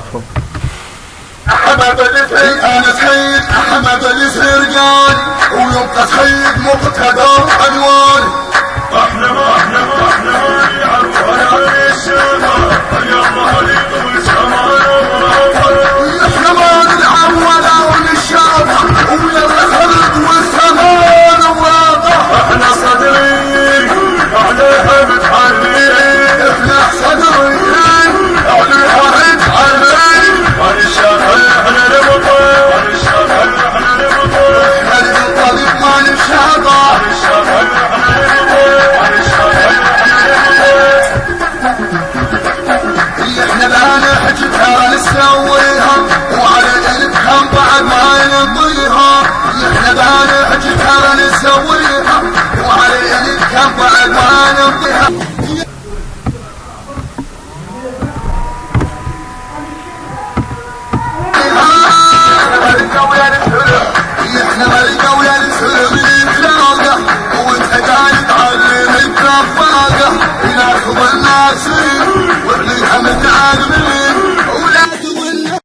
عفوا. احمد الفريق انا سيد احمد الفرقان ويبقى سيد مقتدى عنوان. احنا مالي عروها الشمال يلا هلي طول شمال احنا مال العول الشام ويلا خلد والسمان وراقه. احنا صدرين عليها متحرين احنا صدرين عليها متحرين. الشغل احنا نبطل الشغل احنا نبطل احنا الطريق مال الشهقة الشغل احنا نبطل الشغل احنا احنا لا نحجبها نسويها وعلى الكم بعد ما نمضيها. احنا لا نحجبها نسويها وعلى الكم بعد ما نمضيها. احنا ملقا ويا الحلم نتلاقى وانت قاعد تعلم التفاقه ناخذ الناس واحنا من عالم